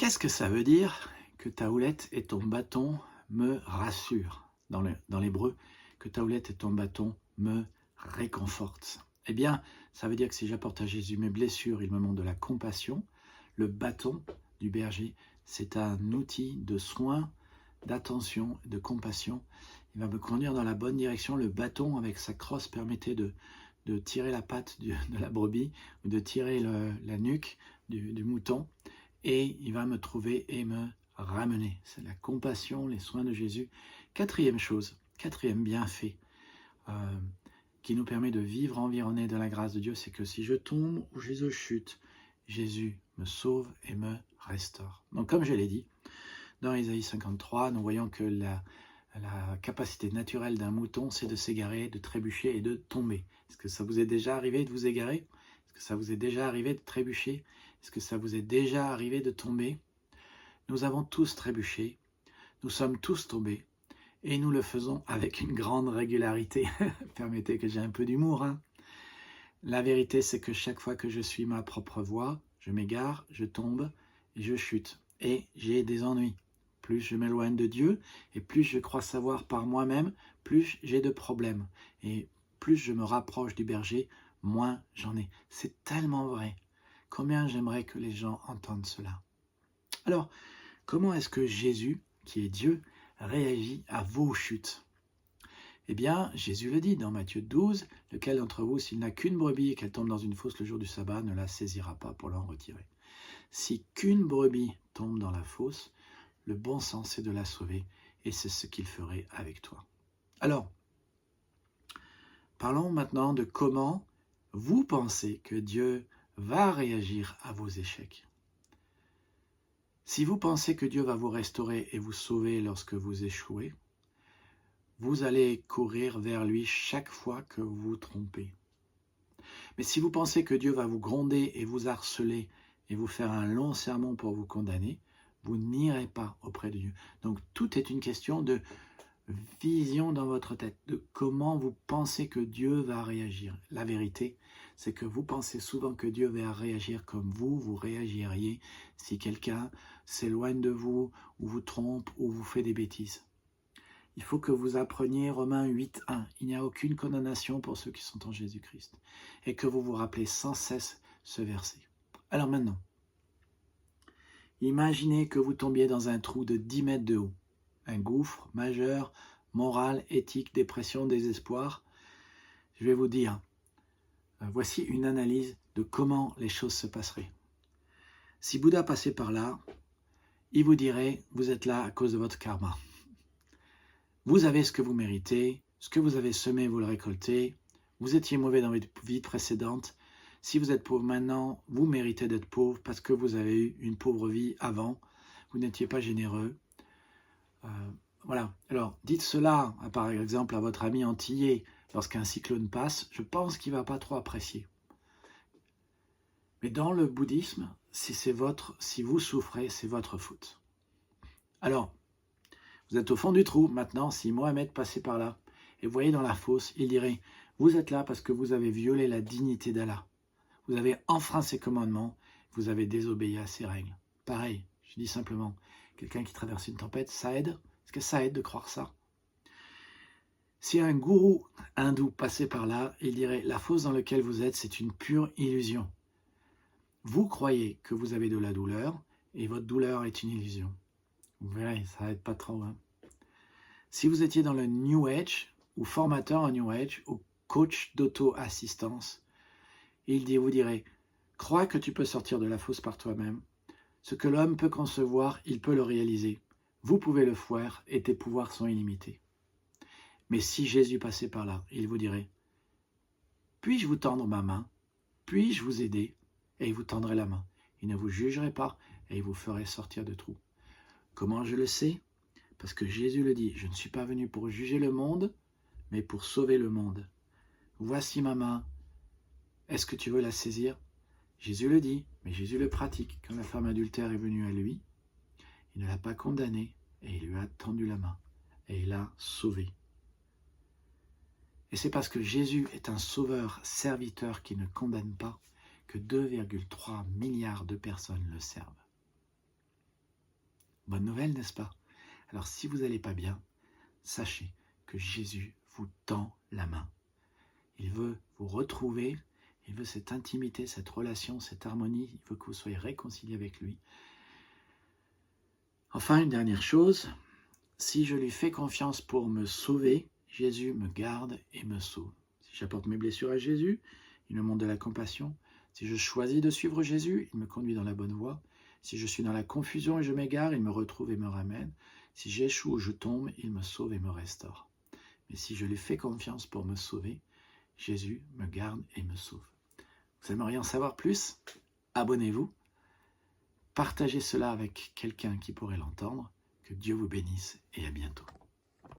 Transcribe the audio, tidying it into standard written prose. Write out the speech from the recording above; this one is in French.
Qu'est-ce que ça veut dire que ta houlette et ton bâton me rassurent? Dans l'hébreu, que ta houlette et ton bâton me réconfortent. Eh bien, ça veut dire que si j'apporte à Jésus mes blessures, il me montre de la compassion. Le bâton du berger, c'est un outil de soin, d'attention, de compassion. Il va me conduire dans la bonne direction. Le bâton, avec sa crosse, permettait de tirer la patte de la brebis ou de tirer la nuque du mouton. Et il va me trouver et me ramener. C'est la compassion, les soins de Jésus. Quatrième chose, quatrième bienfait qui nous permet de vivre environné de la grâce de Dieu, c'est que si je tombe ou je chute, Jésus me sauve et me restaure. Donc comme je l'ai dit, dans Ésaïe 53, nous voyons que la capacité naturelle d'un mouton, c'est de s'égarer, de trébucher et de tomber. Est-ce que ça vous est déjà arrivé de vous égarer? Est-ce que ça vous est déjà arrivé de trébucher? Est-ce que ça vous est déjà arrivé de tomber? Nous avons tous trébuché, nous sommes tous tombés, et nous le faisons avec une grande régularité. Permettez que j'ai un peu d'humour. La vérité, c'est que chaque fois que je suis ma propre voie, je m'égare, je tombe, et je chute, et j'ai des ennuis. Plus je m'éloigne de Dieu, et plus je crois savoir par moi-même, plus j'ai de problèmes. Et plus je me rapproche du berger, moins j'en ai. C'est tellement vrai. Combien j'aimerais que les gens entendent cela. Alors, comment est-ce que Jésus, qui est Dieu, réagit à vos chutes? Eh bien, Jésus le dit dans Matthieu 12, « Lequel d'entre vous, s'il n'a qu'une brebis et qu'elle tombe dans une fosse le jour du sabbat, ne la saisira pas pour l'en retirer. » Si qu'une brebis tombe dans la fosse, le bon sens est de la sauver, et c'est ce qu'il ferait avec toi. Alors, parlons maintenant de comment vous pensez que Dieu va réagir à vos échecs. Si vous pensez que Dieu va vous restaurer et vous sauver lorsque vous échouez, vous allez courir vers lui chaque fois que vous vous trompez. Mais si vous pensez que Dieu va vous gronder et vous harceler et vous faire un long sermon pour vous condamner, vous n'irez pas auprès de Dieu. Donc tout est une question de vision dans votre tête, de comment vous pensez que Dieu va réagir. La vérité, c'est que vous pensez souvent que Dieu va réagir comme vous réagiriez si quelqu'un s'éloigne de vous, ou vous trompe, ou vous fait des bêtises. Il faut que vous appreniez Romains 8.1. Il n'y a aucune condamnation pour ceux qui sont en Jésus-Christ. Et que vous vous rappelez sans cesse ce verset. Alors maintenant, imaginez que vous tombiez dans un trou de 10 mètres de haut. Un gouffre majeur, moral, éthique, dépression, désespoir. Je vais vous dire, voici une analyse de comment les choses se passeraient. Si Bouddha passait par là, il vous dirait, vous êtes là à cause de votre karma. Vous avez ce que vous méritez, ce que vous avez semé, vous le récoltez. Vous étiez mauvais dans votre vie précédente. Si vous êtes pauvre maintenant, vous méritez d'être pauvre parce que vous avez eu une pauvre vie avant. Vous n'étiez pas généreux. Voilà. Alors, dites cela, par exemple, à votre ami antillais lorsqu'un cyclone passe. Je pense qu'il ne va pas trop apprécier. Mais dans le bouddhisme, si vous souffrez, c'est votre faute. Alors, vous êtes au fond du trou. Maintenant, si Mohamed passait par là et vous voyez dans la fosse, il dirait, vous êtes là parce que vous avez violé la dignité d'Allah. Vous avez enfreint ses commandements, vous avez désobéi à ses règles. Pareil, je dis simplement, quelqu'un qui traverse une tempête, ça aide? Est-ce que ça aide de croire ça? Si un gourou hindou passait par là, il dirait, la fosse dans laquelle vous êtes, c'est une pure illusion. Vous croyez que vous avez de la douleur, et votre douleur est une illusion. Vous verrez, ça n'aide pas trop. Si vous étiez dans le New Age, ou formateur en New Age, ou coach d'auto-assistance, vous direz, crois que tu peux sortir de la fosse par toi-même. Ce que l'homme peut concevoir, il peut le réaliser. Vous pouvez le faire et tes pouvoirs sont illimités. Mais si Jésus passait par là, il vous dirait, puis-je vous tendre ma main? Puis-je vous aider? Et il vous tendrait la main. Il ne vous jugerait pas et il vous ferait sortir de trou. Comment je le sais? Parce que Jésus le dit, je ne suis pas venu pour juger le monde, mais pour sauver le monde. Voici ma main. Est-ce que tu veux la saisir? Jésus le dit, mais Jésus le pratique. Quand la femme adultère est venue à lui, il ne l'a pas condamnée et il lui a tendu la main et il l'a sauvée. Et c'est parce que Jésus est un sauveur serviteur qui ne condamne pas que 2,3 milliards de personnes le servent. Bonne nouvelle, n'est-ce pas? Alors si vous n'allez pas bien, sachez que Jésus vous tend la main. Il veut vous retrouver, il veut cette intimité, cette relation, cette harmonie, il veut que vous soyez réconciliés avec lui. Enfin, une dernière chose, si je lui fais confiance pour me sauver, Jésus me garde et me sauve. Si j'apporte mes blessures à Jésus, il me montre de la compassion. Si je choisis de suivre Jésus, il me conduit dans la bonne voie. Si je suis dans la confusion et je m'égare, il me retrouve et me ramène. Si j'échoue ou je tombe, il me sauve et me restaure. Mais si je lui fais confiance pour me sauver, Jésus me garde et me sauve. Vous aimeriez en savoir plus? Abonnez-vous. Partagez cela avec quelqu'un qui pourrait l'entendre. Que Dieu vous bénisse et à bientôt.